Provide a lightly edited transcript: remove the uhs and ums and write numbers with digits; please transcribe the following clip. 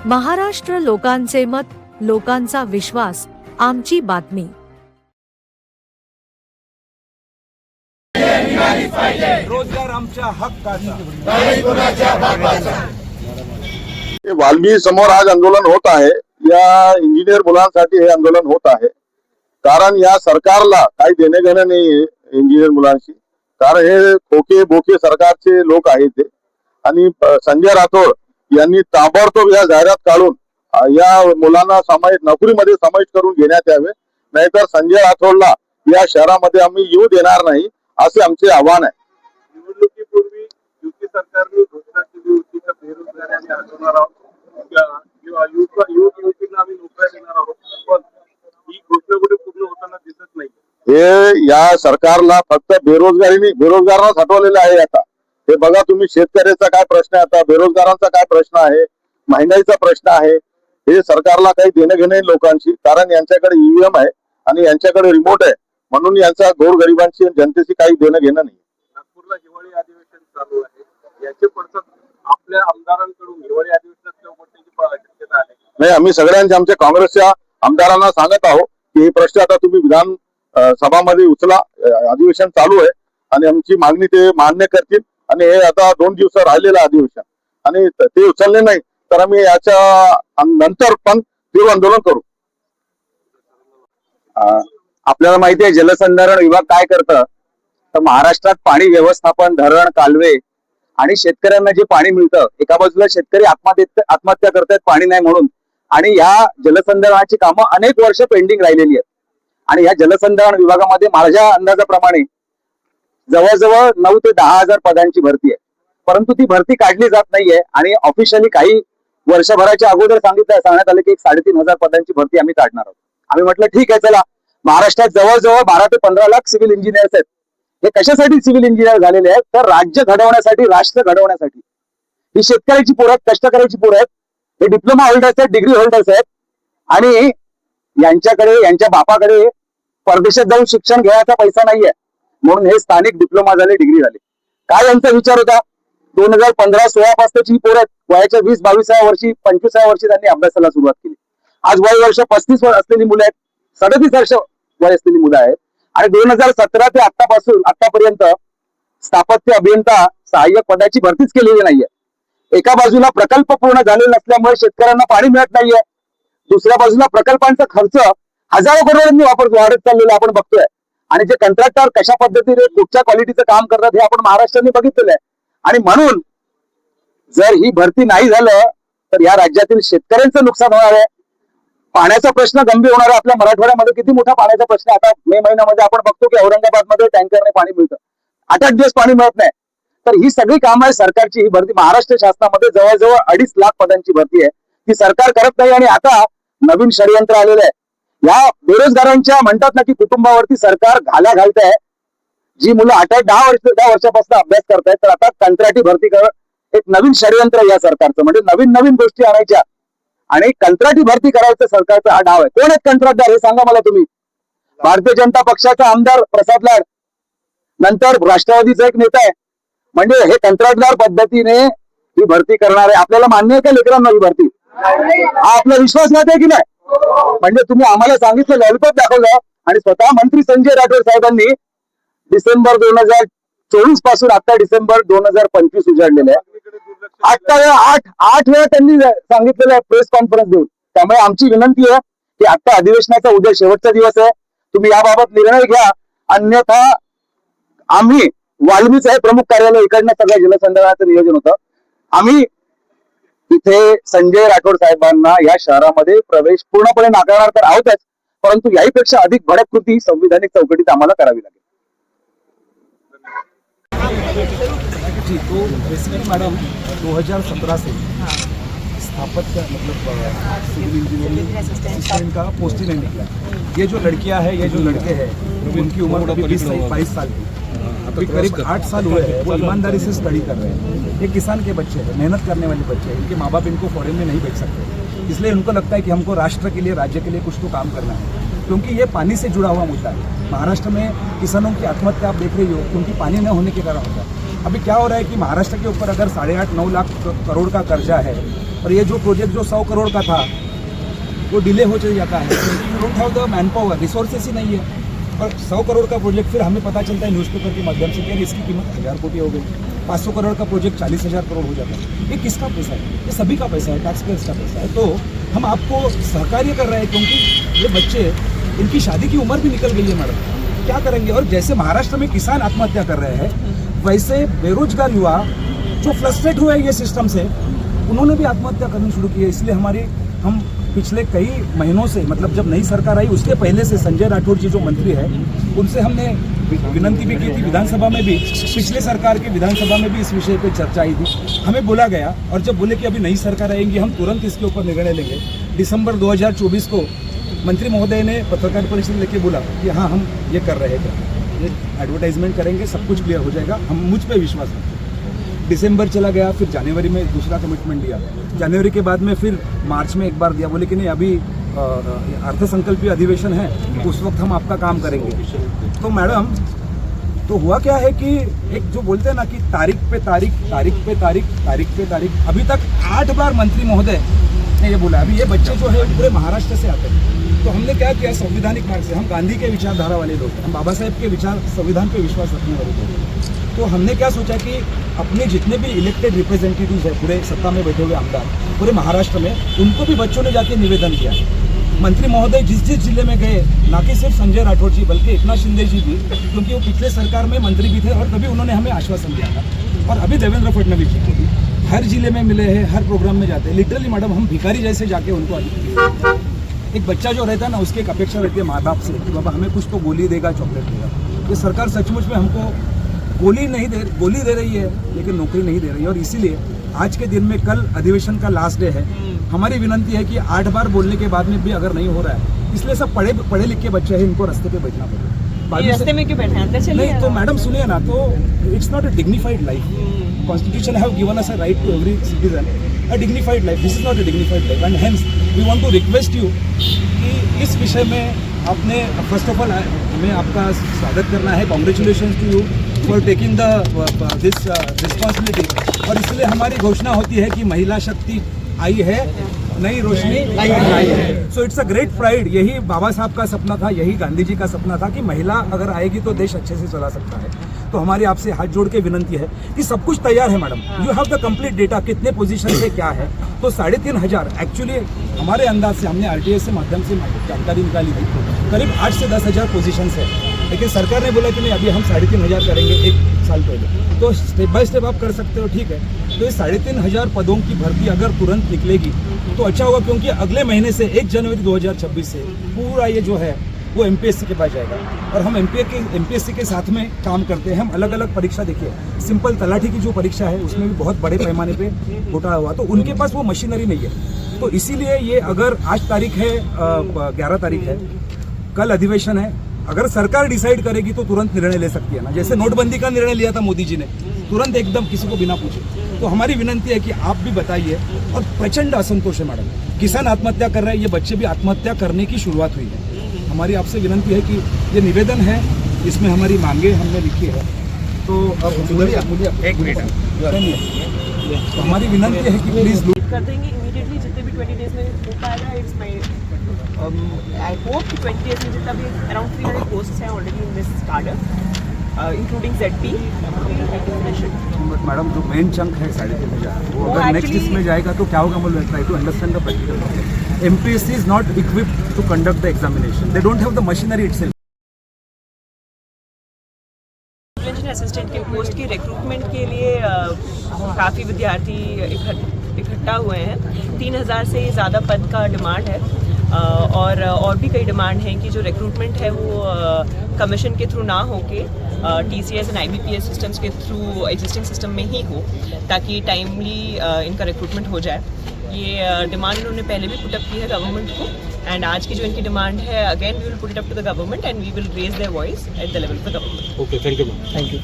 महाराष्ट्र लोकांचे मत, लोकांचा विश्वास, आमची बातमी। रोजगार आमच्या हक्काचा, वाल्मी समोर आज आंदोलन होत आहे। या इंजिनियर मुलांसाठी हे आंदोलन होत आहे, कारण या सरकारला काही देणे घेणं नाही इंजिनियर मुलांशी। कारण हे खोके बोके सरकारचे लोक आहेत ते, आणि संजय राठोड यांनी ताबडतोब या जाहिरात काढून या मुलांना नोकरीमध्ये समाविष्ट करून घेण्यात यावे, नाहीतर संजय राठोडला या शहरामध्ये आम्ही येऊ देणार नाही, असे आमचे आव्हान आहे। निवडणुकीपूर्वी युती सरकारने घोषणा केली होती की बेरोजगारांना हटवणार आहोत, युवतींना आम्ही नोकऱ्या देणार आहोत, पण ही घोषणा कुठे पूर्ण होताना दिसत नाही। हे या सरकारला फक्त बेरोजगारांनाच हटवलेलं आहे। आता हे बघा तुम्ही, शेतकऱ्याचा काय प्रश्न आहे, आता बेरोजगारांचा काय प्रश्न आहे, महागाईचा प्रश्न आहे। हे सरकारला काही देणं घेणं लोकांशी, कारण यांच्याकडे ईव्हीएम आहे आणि यांच्याकडे रिमोट आहे, म्हणून यांचा गोरगरिबांची जनतेशी काही देणं घेणं नाही। नागपूरला हिवाळी अधिवेशन चालू आहे, याचे पडसाद आपल्या आमदारांकडून हिवाळी अधिवेशनात पडण्याची शक्यता आहे। नाही, आम्ही सगळ्यांच्या आमच्या काँग्रेसच्या आमदारांना सांगत आहोत की हे प्रश्न आता तुम्ही विधान सभामध्ये उचला, अधिवेशन चालू आहे आणि आमची मागणी ते मान्य करतील। आणि हे आता 2 दिवस राहिलेलं अधिवेशन, आणि ते उचलले नाही तर आम्ही याच्या नंतर पण तीव्र आंदोलन करू। आपल्याला माहिती आहे जलसंधारण विभाग काय करतं, तर महाराष्ट्रात पाणी व्यवस्थापन, धरण, कालवे आणि शेतकऱ्यांना जे पाणी मिळतं, एका बाजूला शेतकरी आत्महत्या करतायत पाणी नाही म्हणून, आणि या जलसंधारणाची कामं अनेक वर्ष पेंडिंग राहिलेली आहेत। आणि या जलसंधारण विभागामध्ये माझ्या अंदाजाप्रमाणे जवळजवळ 9 ते 10 हजार पदांची भरती आहे, परंतु ती भरती काढली जात नाहीये। आणि ऑफिशियली काही वर्षभराच्या अगोदर सांगण्यात आलं की 3,500 पदांची भरती आम्ही काढणार आहोत। आम्ही म्हटलं ठीक आहे, चला, महाराष्ट्रात जवळजवळ 12 ते 15 लाख सिव्हिल इंजिनियर्स आहेत। हे कशासाठी सिव्हिल इंजिनियर झालेले आहेत, तर राज्य घडवण्यासाठी, राष्ट्र घडवण्यासाठी। ही शेतकऱ्याची पोरं आहेत, कष्टकऱ्याची पोरं आहेत, हे डिप्लोमा होल्डर्स आहेत, डिग्री होल्डर्स आहेत, आणि यांच्या बापाकडे परदेशात जाऊन शिक्षण घ्यायचा पैसा नाहीये, म्हणून हे स्थानिक डिप्लोमा झाले, डिग्री झाले। काय यांचा विचार होता, 2015-16 पासूनची ही पोरं वयाच्या 20-22व्या वर्षी, 25व्या वर्षी त्यांनी अभ्यासाला सुरुवात केली। आज वर्ष 35 असलेली मुलं आहेत, 37 वर्ष वय असलेली मुलं आहेत, आणि 2017 ते आतापर्यंत स्थापत्य अभियंता सहाय्यक पदाची भरतीच केलेली नाहीये। एका बाजूला प्रकल्प पूर्ण झालेले नसल्यामुळे शेतकऱ्यांना पाणी मिळत नाहीये, दुसऱ्या बाजूला प्रकल्पांचा खर्च हजारो करोडांनी वाढत चाललेला आपण बघतोय, आणि जे कंत्राटदार कशा पद्धतीने कुठच्या क्वालिटीचं काम करतात हे आपण महाराष्ट्राने बघितलेलं आहे। आणि म्हणून जर ही भरती नाही झालं तर या राज्यातील शेतकऱ्यांचं नुकसान होणार आहे, पाण्याचा प्रश्न गंभीर होणार आहे। आपल्या मराठवाड्यामध्ये किती मोठा पाण्याचा प्रश्न आहे। आता मे महिन्यामध्ये आपण बघतो की औरंगाबादमध्ये टँकरने पाणी मिळतं, 8-8 दिवस पाणी मिळत नाही। तर ही सगळी कामं आहे सरकारची। ही भरती महाराष्ट्र शासनामध्ये जवळजवळ 2.5 लाख पदांची भरती आहे, ती सरकार करत नाही। आणि आता नवीन षडयंत्र आलेलं आहे, या बेरोजगारांच्या म्हणतात ना की कुटुंबावरती सरकार घाल्या घालत आहे। जी मुलं 8-10 वर्षापासून अभ्यास करतायत, तर आता कंत्राटी भरती एक नवीन षडयंत्र या सरकारचं, म्हणजे नवीन गोष्टी आणायच्या आणि कंत्राटी भरती करायचं सरकारचा हा डाव आहे। कोण आहेत कंत्राटदार हे सांगा मला तुम्ही। भारतीय जनता पक्षाचा आमदार प्रसाद लाड, नंतर राष्ट्रवादीचा एक नेता आहे, म्हणजे हे कंत्राटदार पद्धतीने ही भरती करणार आहे। आपल्याला मान्य आहे का लेकरांना ही भरती? हा आपला विश्वासघात आहे की नाही? म्हणजे तुम्ही आम्हाला सांगितलं, लॉलीपॉप दाखवलं, आणि स्वतः मंत्री संजय राठोड साहेबांनी डिसेंबर 2024 पासून आता डिसेंबर 2025 उजाडलेलं आहे। 8 वेळा त्यांनी सांगितलेलं आहे प्रेस कॉन्फरन्स देऊन। त्यामुळे आमची विनंती आहे की आता अधिवेशनाचा उद्या शेवटचा दिवस आहे, तुम्ही याबाबत निर्णय घ्या, अन्यथा आम्ही वाल्मीचं हे प्रमुख कार्यालय इकडनं सगळ्या जलसंधारणाचं नियोजन होतं, आम्ही इथे संजय राठोड साहेबांना या शहरामध्ये प्रवेश पूर्णपणे नाकारणार तर आहोतच, परंतु याहीपेक्षा अधिक भडक कृती संविधानिक चौकटीत आम्हाला करावी लागेल। जी तो बेसिकली मैडम 2017 से स्थापत्य मतलब सिविल इंजीनियरिंग असिस्टेंट का पोस्ट ही नहीं निकला। ये जो लड़कियां हैं, ये जो लड़के हैं, उनकी उम्र अभी 20-22 साल की, अभी करीब 8 साल हुए हैं, वो ईमानदारी से स्टडी कर रहे हैं। ये किसान के बच्चे हैं, मेहनत करने वाले बच्चे हैं, इनके माँ बाप इनको फॉरेन में नहीं भेज सकते, इसलिए उनको लगता है कि हमको राष्ट्र के लिए, राज्य के लिए कुछ तो काम करना है, क्योंकि ये पानी से जुड़ा हुआ मुद्दा है। महाराष्ट्र में किसानों की आत्महत्या आप देख रही हो, क्योंकि पानी न होने के कारण होता है। अभी क्या हो रहा है कि महाराष्ट्र के ऊपर अगर 8.5-9 लाख करोड़ का कर्जा है और ये जो प्रोजेक्ट जो 100 करोड़ का था वो डिले हो चल जाता है, you don't have the man power, resources ही नहीं है। और 100 करोड़ का प्रोजेक्ट फिर हमें पता चलता है न्यूज़पेपर के माध्यम से कि इसकी कीमत 1000 कोटी हो गई, 500 करोड़ का प्रोजेक्ट 40,000 करोड़ हो जाता है। ये किसका पैसा है? ये सभी का पैसा है, टैक्स पेयर्स का पैसा है। तो हम आपको सहकार्य कर रहे हैं क्योंकि ये बच्चे, इनकी शादी की उम्र भी निकल गई है मैडम, क्या करेंगे? और जैसे महाराष्ट्र में किसान आत्महत्या कर रहे हैं वैसे बेरोजगार युवा जो फ्रस्ट्रेट हुए ये सिस्टम से, उन्होंने भी आत्महत्या करनी शुरू की है। इसलिए हम पिछले कई महीनों से, मतलब जब नई सरकार आई उसके पहले से संजय राठौर जी जो मंत्री है उनसे हमने विनंती भी की थी, विधानसभा में भी, पिछले सरकार की विधानसभा में भी इस विषय पे चर्चा आई थी। हमें बोला गया और जब बोले कि अभी नई सरकार आएंगी हम तुरंत इसके ऊपर निर्णय लेंगे। दिसंबर 2024 को मंत्री महोदय ने पत्रकार परिषद लेके बोला कि हाँ हम ये कर रहे थे, ये एडवर्टाइजमेंट करेंगे, सब कुछ क्लियर हो जाएगा, हम मुझ पे विश्वास रखें। दिसंबर चला गया, फिर जनवरी में दूसरा कमिटमेंट दिया, जनवरी के बाद में फिर मार्च में एक बार दिया, बोले कि नहीं अभी अर्थसंकल्पीय अधिवेशन है, उस वक्त हम आपका काम करेंगे। तो मैडम, तो हुआ क्या है कि एक जो बोलते हैं ना कि तारीख पे तारीख, अभी तक 8 बार मंत्री महोदय ने ये बोला। अभी ये बच्चे जो है पूरे महाराष्ट्र से आते हैं। तो हमने क्या किया, संवैधानिक मार्ग से, हम गांधी के विचारधारा वाले लोग, हम बाबा साहेब के विचार, संविधान पे विश्वास रखने वाले लोग। तो हमने क्या सोचा कि अपने जितने भी इलेक्टेड रिप्रेजेंटेटिव्स हैं, पूरे सत्ता में बैठे हुए आमदार पूरे महाराष्ट्र में, उनको भी बच्चों ने जाके निवेदन किया। मंत्री महोदय जिस जिले में गए, ना कि सिर्फ संजय राठौर जी बल्कि एकनाथ शिंदे जी भी, क्योंकि वो पिछले सरकार में मंत्री भी थे और तभी उन्होंने हमें आश्वासन दिया था। और अभी देवेंद्र फडणवीस जी को भी हर जिले में मिले हैं, हर प्रोग्राम में जाते हैं। लिटरली मैडम, हम भिखारी जैसे जाके उनको एक बच्चा जो रहता है ना, उसकी एक अपेक्षा रहती है माँ बाप से कि बाबा हमें कुछ तो गोली देगा, चॉकलेट देगा। ये सरकार सचमुच में हमको गोली दे रही है लेकिन नौकरी नहीं दे रही है। और इसीलिए आज के दिन में, कल अधिवेशन का लास्ट डे है, हमारी विनंती है कि 8 बार बोलने के बाद में भी अगर नहीं हो रहा है, इसलिए सब पढ़े लिखे बच्चे हैं, इनको रास्ते पे बैठना पड़ेगा। रास्ते में क्यों बैठे हैं? नहीं तो मैडम सुनिए ना, तो it's not a dignified life. Constitution have given us a right to every citizen a dignified life. This is not a dignified life and hence we want to request you कि इस विषय में आपने, first of all हमें आपका स्वागत करना है, congratulation to you for taking this responsibility. और इसलिए हमारी घोषणा होती है कि महिला शक्ति आई है, नई रोशनी आई है। So it's a great pride. यही बाबा साहब का सपना था, यही गांधी जी का सपना था कि महिला अगर आएगी तो देश अच्छे से चला सकता है। तो हमारी आपसे हाथ जोड़ के विनंती है कि सब कुछ तैयार है madam, you have the complete data, कितने पोजीशन से क्या है। तो 3,500 एक्चुअली हमारे अंदाज से, हमने आरटीआई से माध्यम से जानकारी निकाली थी, करीब 8 से 10,000 पोजीशन है। लेकिन सरकार ने बोला कि नहीं अभी हम 3,500 करेंगे 1 साल पहले। तो स्टेप बाय स्टेप आप कर सकते हो, ठीक है। तो ये 3,500 पदों की भर्ती अगर तुरंत निकलेगी तो अच्छा होगा, क्योंकि अगले महीने से 1 जनवरी 2026 से पूरा ये जो है वो एमपीएससी के पास जाएगा। और हम एमपीएससी के साथ में काम करते हैं। हम अलग अलग परीक्षा, देखिए सिंपल तलाठी की जो परीक्षा है उसमें भी बहुत बड़े पैमाने पे घोटाला हुआ, तो उनके पास वो मशीनरी नहीं है। तो इसीलिए ये, अगर आज तारीख है 11 तारीख है, कल अधिवेशन है, अगर सरकार डिसाइड करेगी तो तुरंत निर्णय ले सकती है ना, जैसे नोटबंदी का निर्णय लिया था मोदी जी ने, तुरंत एकदम किसी को बिना पूछे। तो हमारी विनंती है कि आप भी बताइए। और प्रचंड असंतोष है मैडम, किसान आत्महत्या कर रहे हैं, ये बच्चे भी आत्महत्या करने की शुरुआत हुई है। हमारी आपसे विनंती है कि ये निवेदन है, इसमें हमारी मांगे हमने लिखी है। तो अब मुझे एक मिनट, तो हमारी विनंती है कि प्लीज कर देंगे इमीडिएटली, जितने भी 20 डेज में हो पाएगा। इट्स माई आई होप कि 20 डेज में जितना भी अराउंड 300 पोस्ट हैं ऑलरेडी इन दिस कार्डर, इंक्लूडिंग ZP। मैडम जो मेन चंक है 3,500, वो अगर नेक्स्ट इसमें जाएगा तो क्या होगा? मैं try to understand the practical. MPSC is not equipped to conduct the examination, they don't have the machinery itself. Assistant के पोस्ट की रिक्रूटमेंट के लिए काफ़ी विद्यार्थी इकट्ठा हुए हैं। 3,000 से ज़्यादा पद का डिमांड है। और भी कई डिमांड हैं कि जो रिक्रूटमेंट है वो कमीशन के थ्रू ना होके TCS एंड IBPS सिस्टम्स के थ्रू एग्जिस्टिंग सिस्टम में ही हो, ताकि टाइमली इनका रिक्रूटमेंट हो जाए। ये डिमांड इन्होंने पहले भी पुटअप की है गवर्नमेंट को, एंड आज की जो इनकी डिमांड है, again we will put it up to the government and we will raise their voice at the level of the government. Okay, thank you ma'am. Thank you.